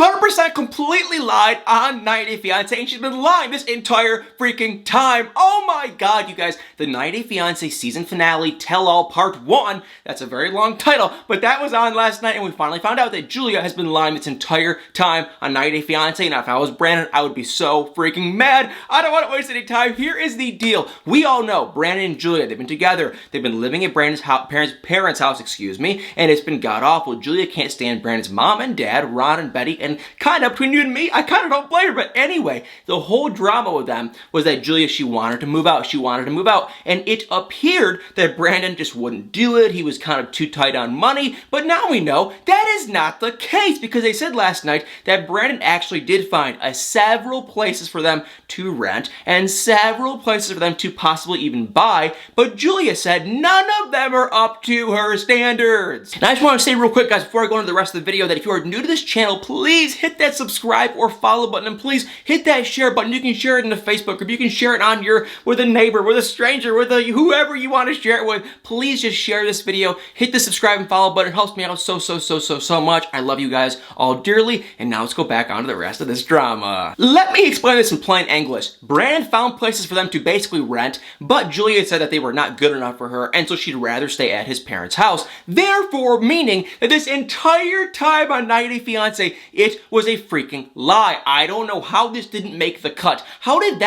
100% completely lied on 90 Day Fiancé, and she's been lying this entire freaking time. Oh my god, you guys. The 90 Day Fiancé season finale tell-all part 1, that's a very long title, but that was on last night, and we finally found out that Julia has been lying this entire time on 90 Day Fiancé. Now, if I was Brandon, I would be so freaking mad. I don't want to waste any time. Here is the deal. We all know Brandon and Julia, they've been together. They've been living at Brandon's parents' house, and it's been god-awful. Julia can't stand Brandon's mom and dad, Ron and Betty, and kind of between you and me, I kind of don't blame her. But anyway, the whole drama with them was that Julia, she wanted to move out. She wanted to move out, and it appeared that Brandon just wouldn't do it. He was kind of too tight on money, but now we know that is not the case, because they said last night that Brandon actually did find several places for them to rent and several places for them to possibly even buy, but Julia said none of them are up to her standards. And I just want to say real quick, guys, before I go into the rest of the video, that if you are new to this channel, please hit that subscribe or follow button, and please hit that share button. You can share it into Facebook, or you can share it on with a neighbor, with a stranger, with whoever you want to share it with. Please just share this video, hit the subscribe and follow button. It helps me out so much. I love you guys all dearly, and now let's go back on to the rest of this drama. Let me explain this in plain English. Brandon found places for them to basically rent, but Julia said that they were not good enough for her, and so she'd rather stay at his parents' house. Therefore, meaning that this entire time on 90 Day Fiancé, it was a freaking lie. I don't know how this didn't make the cut. How did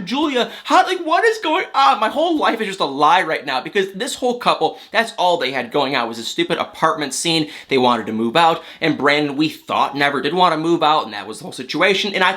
Julia, what is going on? My whole life is just a lie right now, because this whole couple, that's all they had going on was a stupid apartment scene. They wanted to move out, and Brandon, we thought, never did want to move out, and that was the whole situation. And I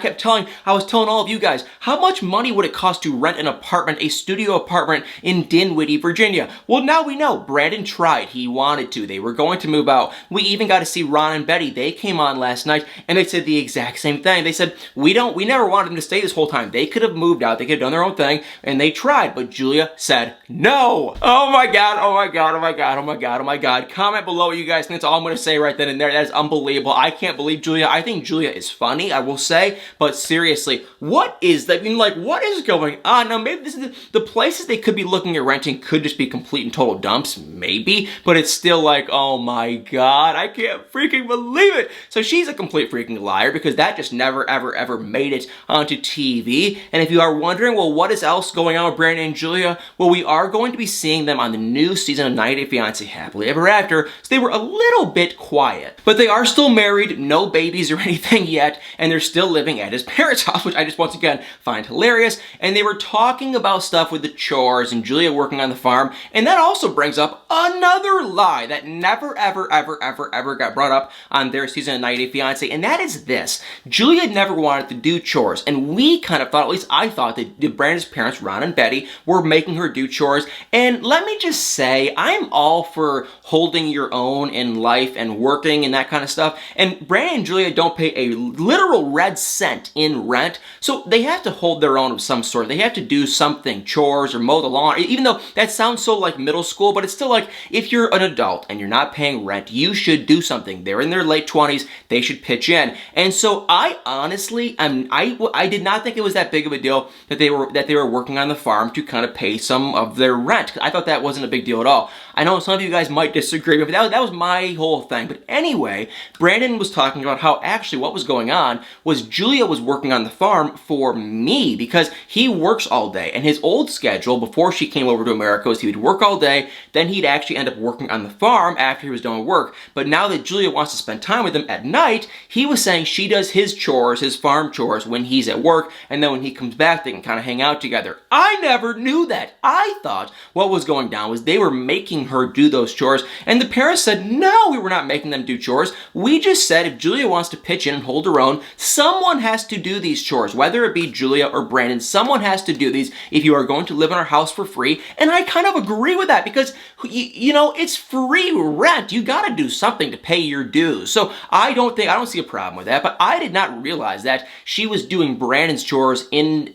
was telling all of you guys, how much money would it cost to rent an apartment, a studio apartment in Dinwiddie, Virginia? Well, now we know. Brandon tried. He wanted to. They were going to move out. We even got to see Ron and Betty. They came on last night, and they said the exact same thing. They said, we never wanted them to stay this whole time. They could have moved out. They could have done their own thing, and they tried, but Julia said no. Oh my god, oh my god, oh my god, oh my god, oh my god. Comment below what you guys think. That's all I'm going to say right then and there. That is unbelievable. I can't believe Julia. I think Julia is funny, I will say, but seriously, what is that? I mean, what is going on? Now, maybe this is the places they could be looking at renting could just be complete and total dumps, maybe, but it's still oh my god, I can't freaking believe it. So she's a complete freaking liar, because that just never, ever made it onto TV. And if you are wondering, well, what is else going on with Brandon and Julia? Well, we are going to be seeing them on the new season of 90 Day Fiancé Happily Ever After, so they were a little bit quiet. But they are still married, no babies or anything yet, and they're still living at his parents' house, which I just, once again, find hilarious. And they were talking about stuff with the chores and Julia working on the farm, and that also brings up another lie that never, ever got brought up on their season of 90 Day Fiancé, and that is this. Julia never wanted to do chores, and we kind of thought, at least I thought, that Brandon's parents, Ron and Betty, were making her do chores. And let me just say, I'm all for holding your own in life and working and that kind of stuff, and Brandon and Julia don't pay a literal red cent in rent, so they have to hold their own of some sort. They have to do something, chores or mow the lawn, even though that sounds so middle school, but it's still if you're an adult and you're not paying rent, you should do something. They're in their late 20s, they should pitch in. And so I honestly, I did not think it was that big of a deal that they were working on the farm to kind of pay some of their rent. I thought that wasn't a big deal at all. I know some of you guys might disagree, but that was my whole thing. But anyway, Brandon was talking about how actually what was going on was Julia was working on the farm for me, because he works all day, and his old schedule before she came over to America was he would work all day, then he'd actually end up working on the farm after he was done with work. But now that Julia wants to spend time with him at night, he was saying she does his chores, his farm chores, when he's at work, and then when he comes back, they can kind of hang out together. I never knew that. I thought what was going down was they were making her do those chores, and the parents said, no, we were not making them do chores. We just said if Julia wants to pitch in and hold her own, someone has to do these chores, whether it be Julia or Brandon. Someone has to do these if you are going to live in our house for free. And I kind of agree with that, because it's free rent. You got to do something to pay your dues. So I don't see a problem with that. But I did not realize that she was doing Brandon's chores in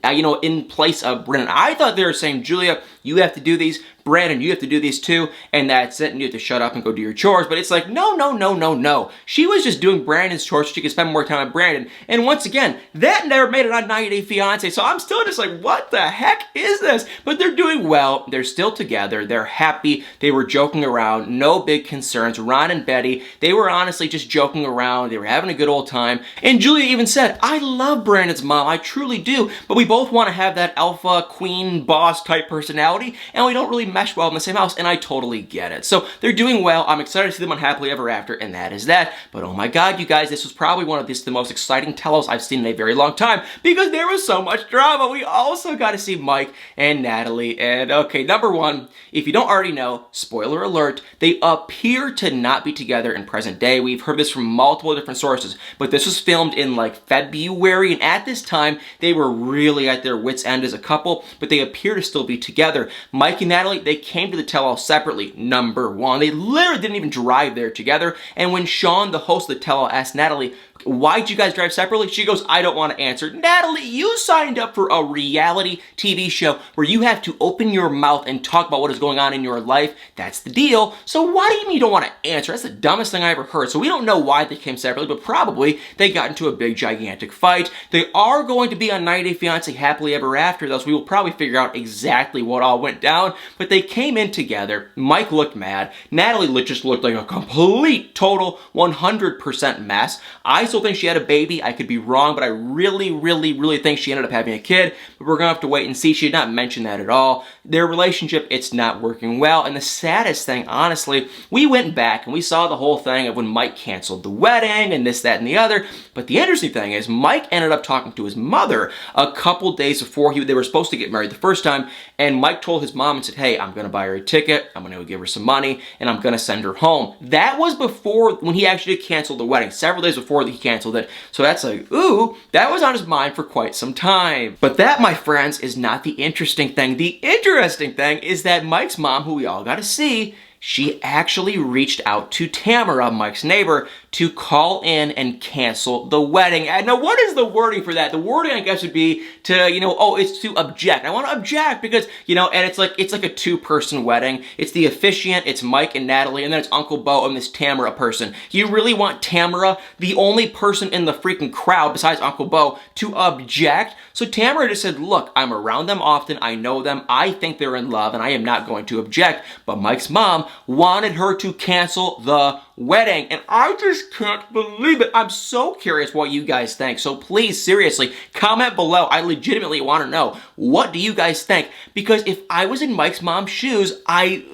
place of Brandon. I thought they were saying, Julia, you have to do these. Brandon, you have to do these too, and that's it, and you have to shut up and go do your chores. But it's like, no, no, no, no, no. She was just doing Brandon's chores so she could spend more time with Brandon. And once again, that never made it on 90 Day Fiancé, so I'm still just like, what the heck is this? But they're doing well. They're still together. They're happy. They were joking around. No big concerns. Ron and Betty, they were honestly just joking around. They were having a good old time. And Julia even said, I love Brandon's mom. I truly do. But we both want to have that alpha, queen, boss type personality, and we don't really mesh well in the same house, and I totally get it. So they're doing well. I'm excited to see them on Happily Ever After, and that is that. But oh my god, you guys, this was probably one of the most exciting tell-alls I've seen in a very long time, because there was so much drama. We also got to see Mike and Natalie, and okay, number one, if you don't already know, spoiler alert, they appear to not be together in present day. We've heard this from multiple different sources, but this was filmed in like February, and at this time, they were really at their wits' end as a couple, but they appear to still be together. Mike and Natalie, they came to the tell-all separately, number one. They literally didn't even drive there together, and when Sean, the host of the tell-all, asked Natalie, why'd you guys drive separately? She goes, I don't want to answer. Natalie, you signed up for a reality TV show where you have to open your mouth and talk about what is going on in your life. That's the deal. So why do you mean you don't want to answer? That's the dumbest thing I ever heard. So we don't know why they came separately, but probably they got into a big, gigantic fight. They are going to be on 90 Day Fiancé Happily Ever After, though, so we will probably figure out exactly what all went down. But they came in together. Mike looked mad. Natalie just looked like a complete, total, 100% mess. I still think she had a baby. I could be wrong, but I really, really, really think she ended up having a kid. But we're going to have to wait and see. She did not mention that at all. Their relationship, it's not working well. And the saddest thing, honestly, we went back and we saw the whole thing of when Mike canceled the wedding and this, that, and the other. But the interesting thing is Mike ended up talking to his mother a couple days before they were supposed to get married the first time. And Mike told his mom and said, hey, I'm going to buy her a ticket. I'm going to give her some money and I'm going to send her home. That was before when he actually canceled the wedding, several days before he canceled it. So that's like, ooh, that was on his mind for quite some time. But that, my friends, is not the interesting thing. The interesting thing is that Mike's mom, who we all got to see, she actually reached out to Tamara, Mike's neighbor, to call in and cancel the wedding. And now, what is the wording for that? The wording, I guess, would be to, it's to object. I want to object because, and it's like a two-person wedding. It's the officiant, it's Mike and Natalie, and then it's Uncle Bo and this Tamara person. You really want Tamara, the only person in the freaking crowd besides Uncle Bo, to object? So Tamara just said, look, I'm around them often, I know them, I think they're in love, and I am not going to object. But Mike's mom wanted her to cancel the wedding, and I just can't believe it. I'm so curious what you guys think. So please, seriously, comment below. I legitimately want to know, what do you guys think? Because if I was in Mike's mom's shoes, I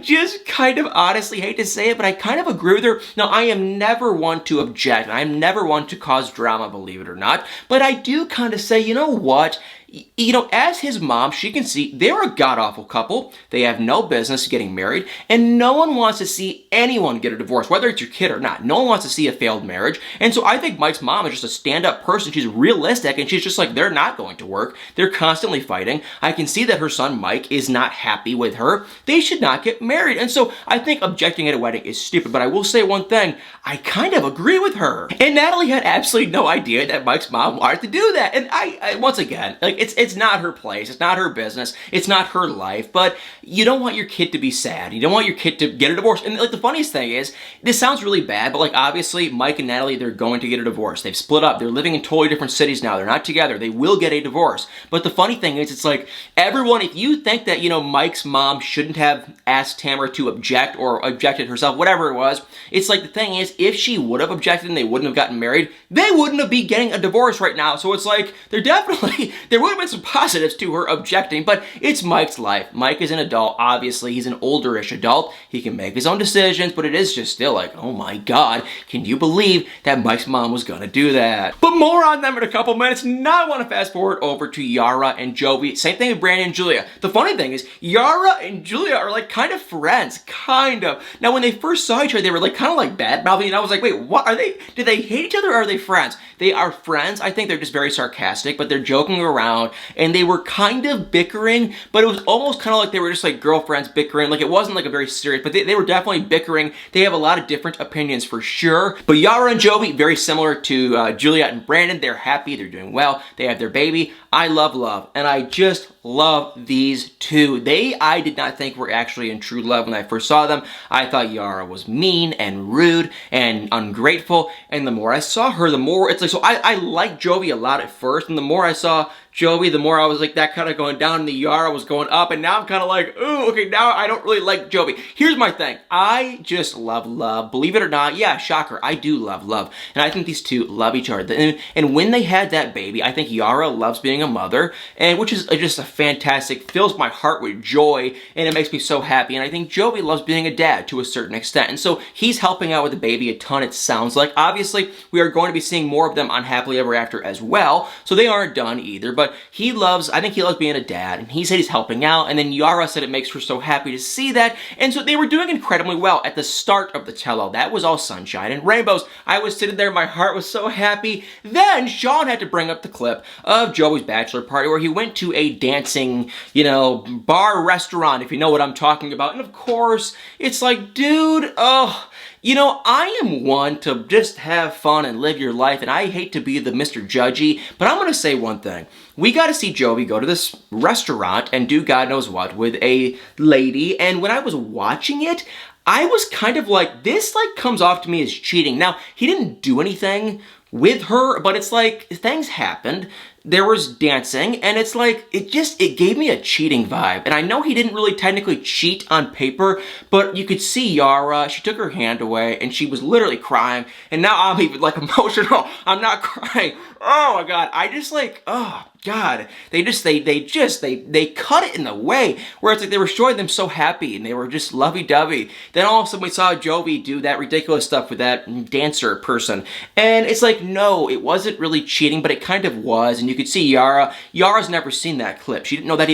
just kind of honestly hate to say it, but I kind of agree with her. Now, I am never one to object. I am never one to cause drama, believe it or not. But I do kind of say, you know what? As his mom, she can see they're a god-awful couple. They have no business getting married, and no one wants to see anyone get a divorce, whether it's your kid or not. No one wants to see a failed marriage. And so I think Mike's mom is just a stand-up person. She's realistic, and she's just like, they're not going to work. They're constantly fighting. I can see that her son, Mike, is not happy with her. They should not get married. And so I think objecting at a wedding is stupid, but I will say one thing. I kind of agree with her. And Natalie had absolutely no idea that Mike's mom wanted to do that. And I once again, it's not her place. It's not her business. It's not her life. But you don't want your kid to be sad. You don't want your kid to get a divorce. And the funniest thing is, this sounds really bad, but obviously Mike and Natalie, they're going to get a divorce. They've split up. They're living in totally different cities now. They're not together. They will get a divorce. But the funny thing is, it's like everyone, if you think that, Mike's mom shouldn't have asked Tamara to object or objected herself, whatever it was, it's like the thing is, if she would have objected and they wouldn't have gotten married, they wouldn't have been getting a divorce right now. So it's like, there would have been some positives to her objecting, but it's Mike's life. Mike is an adult. Obviously, he's an older-ish adult. He can make his own decisions, but it is just still like, oh my God, can you believe that Mike's mom was gonna do that? But more on them in a couple minutes. Now I want to fast forward over to Yara and Javi. Same thing with Brandon and Julia. The funny thing is, Yara and Julia are kind of friends, kind of. Now, when they first saw each other, they were kind of bad-mouthing, and I was like, wait, what are they? Do they hate each other or are they friends? They are friends. I think they're just very sarcastic, but they're joking around, and they were kind of bickering, but it was almost kind of like they were just girlfriends bickering. It wasn't a very serious, but they were definitely bickering. They have a lot of different opinions for sure. But Yara and Javi, very similar to Juliet and Brandon. They're happy. They're doing well. They have their baby. I love love, and I just love these two. I did not think were actually in true love when I first saw them. I thought Yara was mean and rude and ungrateful, and the more I saw her, the more it's like, so I liked Javi a lot at first, and the more I saw Javi, the more I was like that kind of going down, and the Yara was going up, and now I'm kind of like, ooh, okay, now I don't really like Javi. Here's my thing. I just love love. Believe it or not, yeah, shocker, I do love love. And I think these two love each other. And when they had that baby, I think Yara loves being a mother, and which is just a fantastic, fills my heart with joy, and it makes me so happy. And I think Javi loves being a dad to a certain extent. And so he's helping out with the baby a ton, it sounds like. Obviously, we are going to be seeing more of them on Happily Ever After as well, so they aren't done either. But I think he loves being a dad, and he said he's helping out, and then Yara said it makes her so happy to see that, and so they were doing incredibly well at the start of the tell-all. That was all sunshine and rainbows. I was sitting there, my heart was so happy. Then Sean had to bring up the clip of Joey's bachelor party where he went to a dancing, bar restaurant, if you know what I'm talking about, and of course, it's like, dude, oh, I am one to just have fun and live your life, and I hate to be the Mr. Judgy, but I'm going to say one thing. We got to see Jovi go to this restaurant and do God knows what with a lady, and when I was watching it, I was kind of like, this comes off to me as cheating. Now, he didn't do anything with her, but it's like, things happened. There was dancing, and it's like, it gave me a cheating vibe. And I know he didn't really technically cheat on paper, but you could see Yara, she took her hand away, and she was literally crying, and now I'm even, emotional. I'm not crying. Oh my God, I just oh God, they cut it in the way where it's like they were showing them so happy and they were just lovey-dovey. Then all of a sudden we saw Jovi do that ridiculous stuff with that dancer person. And it's like, no, it wasn't really cheating, but it kind of was. And you could see Yara's never seen that clip. She didn't know that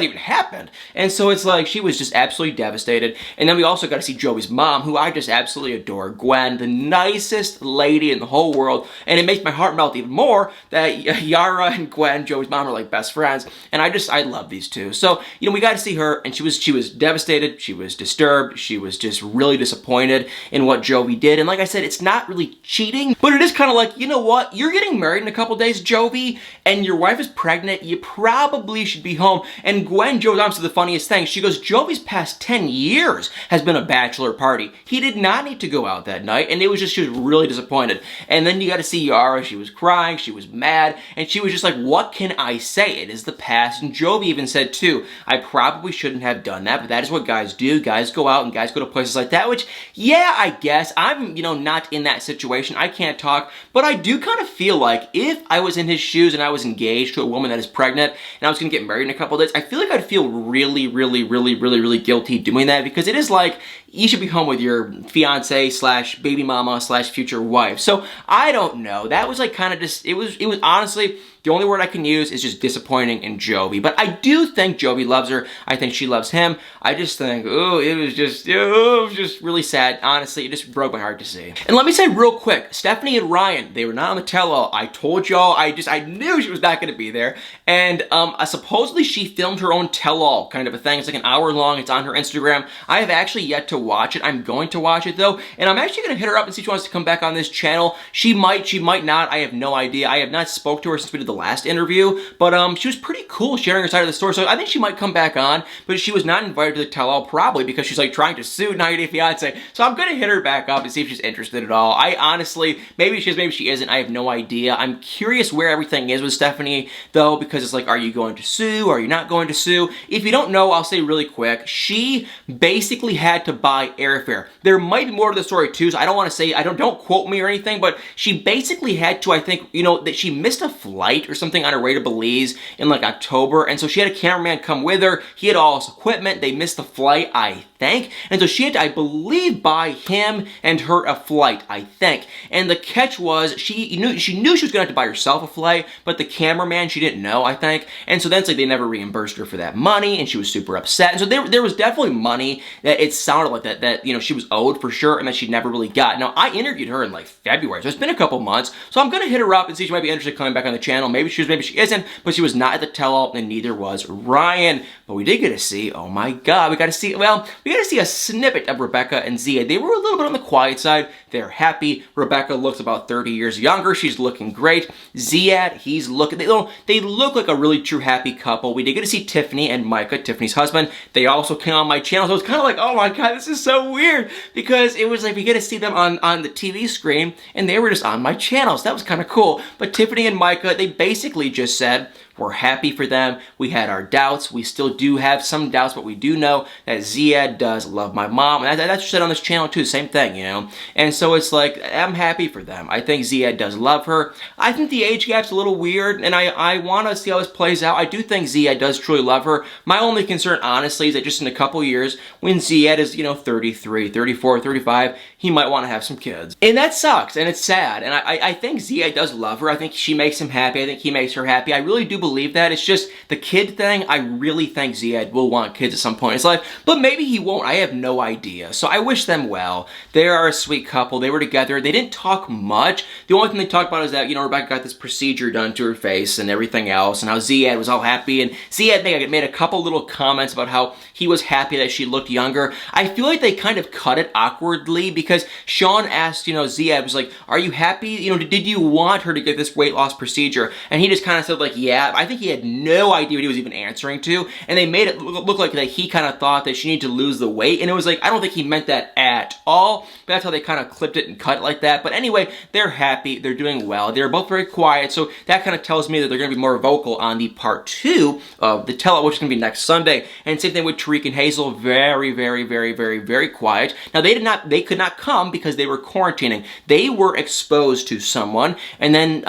even happened. And so it's like, she was just absolutely devastated. And then we also got to see Jovi's mom, who I just absolutely adore. Gwen, the nicest lady in the whole world. And it makes my heart melt even more that Yara and Gwen, Joey's mom, are like best friends, and I love these two. So, we got to see her, and she was devastated, she was disturbed, she was just really disappointed in what Jovi did, and like I said, it's not really cheating, but it is kind of like, you know what, you're getting married in a couple days, Jovi, and your wife is pregnant, you probably should be home. And Gwen, Jovi's mom, said the funniest thing. She goes, Jovi's past 10 years has been a bachelor party. He did not need to go out that night, and she was really disappointed. And then you got to see Yara, she was crying, she was mad, and she was just like, what can I say? It is the past. And Jovi even said too, I probably shouldn't have done that, but that is what guys do. Guys go out and guys go to places like that, which, yeah, I guess. I'm, not in that situation. I can't talk, but I do kind of feel like if I was in his shoes and I was engaged to a woman that is pregnant and I was going to get married in a couple of days, I feel like I'd feel really, really, really, really, really guilty doing that, because it is like, you should be home with your fiance / baby mama / future wife. So I don't know. That was kind of just, it was honestly, the only word I can use is just disappointing in Jovi. But I do think Jovi loves her. I think she loves him. I just think, it was just really sad. Honestly, it just broke my heart to see. And let me say real quick, Stephanie and Ryan, they were not on the tell-all. I told y'all, I knew she was not going to be there. And supposedly she filmed her own tell-all kind of a thing. It's like an hour long. It's on her Instagram. I have actually yet to watch it. I'm going to watch it though. And I'm actually going to hit her up and see if she wants to come back on this channel. She might not. I have no idea. I have not spoke to her since we did the last interview, but she was pretty cool sharing her side of the story, so I think she might come back on, but she was not invited to the tell-all, probably because she's trying to sue 90 Day Fiancé, so I'm gonna hit her back up and see if she's interested at all. I honestly, maybe she is, maybe she isn't, I have no idea. I'm curious where everything is with Stephanie, though, because it's like, are you going to sue? Are you not going to sue? If you don't know, I'll say really quick, she basically had to buy airfare. There might be more to the story too, so I don't want to say, don't quote me or anything, but she basically had to, I think, that she missed a flight or something on her way to Belize in October, and so she had a cameraman come with her. He had all his equipment. They missed the flight, I think, and so she had to, I believe, buy him and her a flight, I think. And the catch was she knew she was gonna have to buy herself a flight, but the cameraman, she didn't know, I think, and so then it's like they never reimbursed her for that money, and she was super upset. And so there was definitely money that it sounded like that she was owed for sure, and that she never really got. Now I interviewed her in February, so it's been a couple months, so I'm gonna hit her up and see if she might be interested in coming back on the channel. Maybe she isn't, but she was not at the tell-all, and neither was Ryan. But we did get to see, oh my God, we got to see a snippet of Rebecca and Zia. They were a little bit on the quiet side. They're happy. Rebecca looks about 30 years younger. She's looking great. Ziad, he's looking, they look like a really true happy couple. We did get to see Tiffany and Micah, Tiffany's husband. They also came on my channel, so it's kind of like, oh my god, this is so weird, because it was like we get to see them on the TV screen, and they were just on my channel, so that was kind of cool. But Tiffany and Micah, they basically just said, we're happy for them. We had our doubts. We still do have some doubts, but we do know that Ziad does love my mom. And that's said on this channel too, same thing, you know? And so it's like, I'm happy for them. I think Ziad does love her. I think the age gap's a little weird, and I want to see how this plays out. I do think Ziad does truly love her. My only concern, honestly, is that just in a couple years, when Ziad is, 33, 34, 35, he might want to have some kids. And that sucks, and it's sad. And I think Ziad does love her. I think she makes him happy. I think he makes her happy. I really do believe that. It's just the kid thing. I really think Ziad will want kids at some point in his life, but maybe he won't. I have no idea. So I wish them well. They are a sweet couple. They were together. They didn't talk much. The only thing they talked about is that, Rebecca got this procedure done to her face and everything else, and how Ziad was all happy. And Ziad made a couple little comments about how he was happy that she looked younger. I feel like they kind of cut it awkwardly, because Sean asked, Ziad was like, are you happy? Did you want her to get this weight loss procedure? And he just kind of said like, yeah. I think he had no idea what he was even answering to, and they made it look like that he kind of thought that she needed to lose the weight, and it was like, I don't think he meant that at all, but that's how they kind of clipped it and cut it like that. But anyway, they're happy, they're doing well, they're both very quiet, so that kind of tells me that they're going to be more vocal on the part 2 of the tell-all, which is going to be next Sunday. And same thing with Tariq and Hazel, very, very, very, very, very quiet. Now, they could not come because they were quarantining. They were exposed to someone, and then,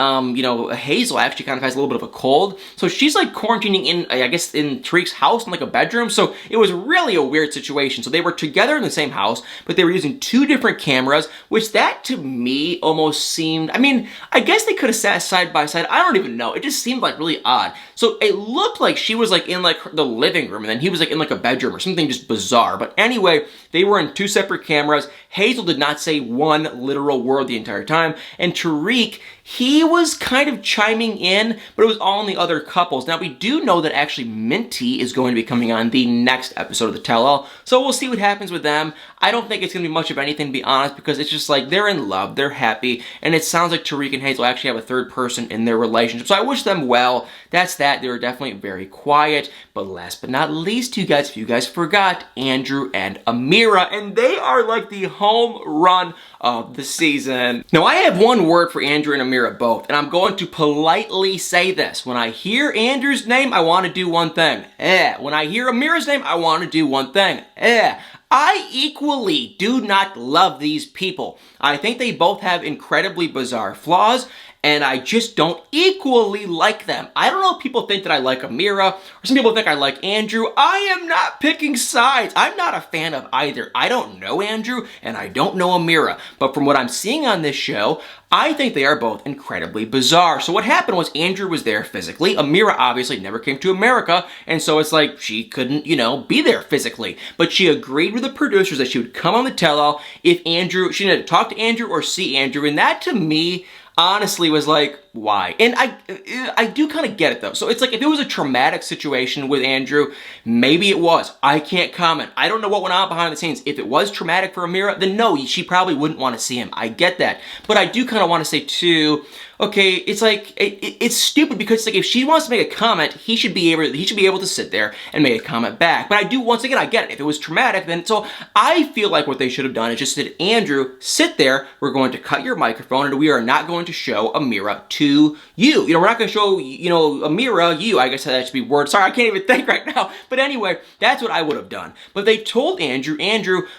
Hazel actually kind of has a little bit of a cold, so she's like quarantining in, I guess, in Tariq's house in like a bedroom. So it was really a weird situation. So they were together in the same house, but they were using 2 different cameras, which that to me almost seemed, I guess they could have sat side by side. I don't even know. It just seemed like really odd. So it looked like she was like in like the living room, and then he was like in like a bedroom or something just bizarre. But anyway, they were in 2 separate cameras. Hazel did not say one literal word the entire time, and Tariq, he was kind of chiming in, but it was all in the other couples. Now, we do know that actually Minty is going to be coming on the next episode of the tell-all, so we'll see what happens with them. I don't think it's going to be much of anything, to be honest, because it's just like they're in love, they're happy, and it sounds like Tariq and Hazel actually have a third person in their relationship, so I wish them well. That's that. They were definitely very quiet, but last but not least, you guys, if you guys forgot, Andrew and Amira, and they are like the home run of the season. Now, I have one word for Andrew and Amira both, and I'm going to politely say this. When I hear Andrew's name, I want to do one thing. When I hear Amira's name, I want to do one thing. I equally do not love these people. I think they both have incredibly bizarre flaws, and I just don't equally like them. I don't know if people think that I like Amira, or some people think I like Andrew. I am not picking sides. I'm not a fan of either. I don't know Andrew, and I don't know Amira. But from what I'm seeing on this show, I think they are both incredibly bizarre. So what happened was Andrew was there physically. Amira obviously never came to America, and so it's like she couldn't, be there physically. But she agreed with the producers that she would come on the tell-all if Andrew, she didn't talk to Andrew or see Andrew, and that to me, honestly, was like, why? And I do kind of get it though. So it's like if it was a traumatic situation with Andrew, maybe it was. I can't comment. I don't know what went on behind the scenes. If it was traumatic for Amira, then no, she probably wouldn't want to see him. I get that. But I do kind of want to say too, okay, it's like it's stupid because it's like if she wants to make a comment, he should be able to sit there and make a comment back. But I do, once again, I get it. If it was traumatic, then so I feel like what they should have done is just said, Andrew, sit there. We're going to cut your microphone, and we are not going to show Amira to you. We're not going to show, Amira, you. I guess that should be word. Sorry, I can't even think right now. But anyway, that's what I would have done. But they told Andrew,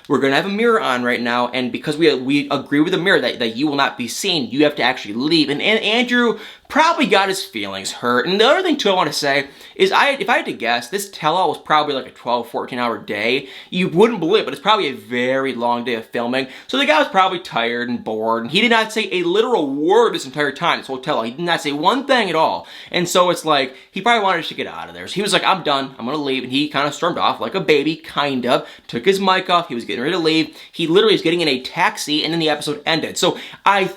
we're going to have Amira on right now, and because we agree with Amira that you will not be seen, you have to actually leave. And Andrew probably got his feelings hurt. And the other thing too I want to say is if I had to guess, this tell-all was probably like a 12, 14-hour day. You wouldn't believe it, but it's probably a very long day of filming. So the guy was probably tired and bored, and he did not say a literal word this entire time, this whole tell-all. He did not say one thing at all. And so it's like, he probably wanted to get out of there. So he was like, I'm done, I'm gonna leave. And he kind of stormed off like a baby, kind of. Took his mic off, he was getting ready to leave. He literally was getting in a taxi, and then the episode ended. So I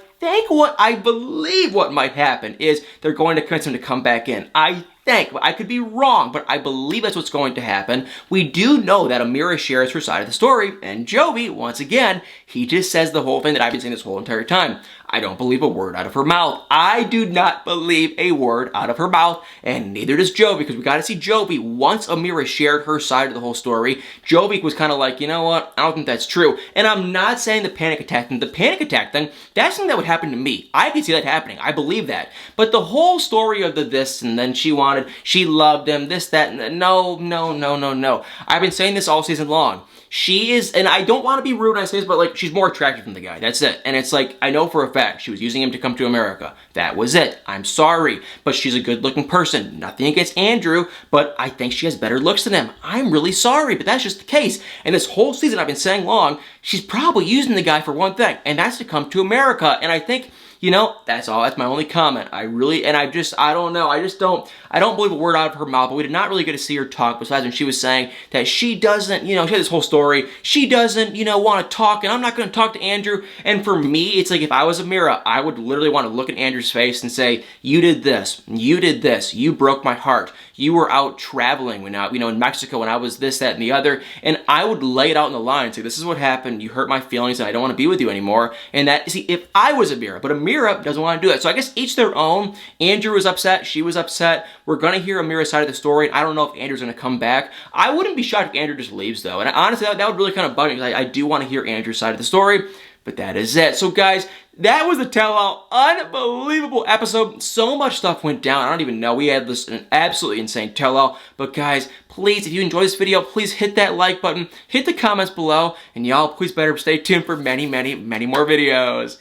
believe what might happen is they're going to convince him to come back in. I think, but I could be wrong, but I believe that's what's going to happen. We do know that Amira shares her side of the story, and Jovi, once again, he just says the whole thing that I've been saying this whole entire time. I don't believe a word out of her mouth. I do not believe a word out of her mouth, and neither does Jovi, because we got to see Jovi. Once Amira shared her side of the whole story, Jovi was kind of like, you know what, I don't think that's true. And I'm not saying the panic attack thing. The panic attack thing, that's something that would happen to me. I could see that happening. I believe that. But the whole story of the this, and then she loved him, this, that, and no. I've been saying this all season long. She is, and I don't want to be rude when I say this, but like, she's more attractive than the guy. That's it. And it's like, I know for a fact she was using him to come to America. That was it. I'm sorry, but she's a good-looking person. Nothing against Andrew, but I think she has better looks than him. I'm really sorry, but that's just the case. And this whole season I've been saying long, she's probably using the guy for one thing, and that's to come to America. And I think, you know, that's all. That's my only comment. I don't know. I don't believe a word out of her mouth, but we did not really get to see her talk besides when she was saying that she doesn't, you know, she had this whole story. She doesn't, you know, want to talk, and I'm not going to talk to Andrew. And for me, it's like if I was Amira, I would literally want to look at Andrew's face and say, you did this, you broke my heart. You were out traveling when I, you know, in Mexico when I was this, that, and the other, and I would lay it out in the line and say, this is what happened, you hurt my feelings, and I don't want to be with you anymore. And that, see, if I was Amira, but Amira doesn't want to do that. So I guess each their own. Andrew was upset, she was upset. We're going to hear Amira's side of the story. I don't know if Andrew's going to come back. I wouldn't be shocked if Andrew just leaves, though. And honestly, that would really kind of bug me, because I do want to hear Andrew's side of the story. But that is it. So guys, that was a tell-all. Unbelievable episode. So much stuff went down. I don't even know. We had this an absolutely insane tell-all. But guys, please, if you enjoyed this video, please hit that like button. Hit the comments below. And y'all, please better stay tuned for many more videos.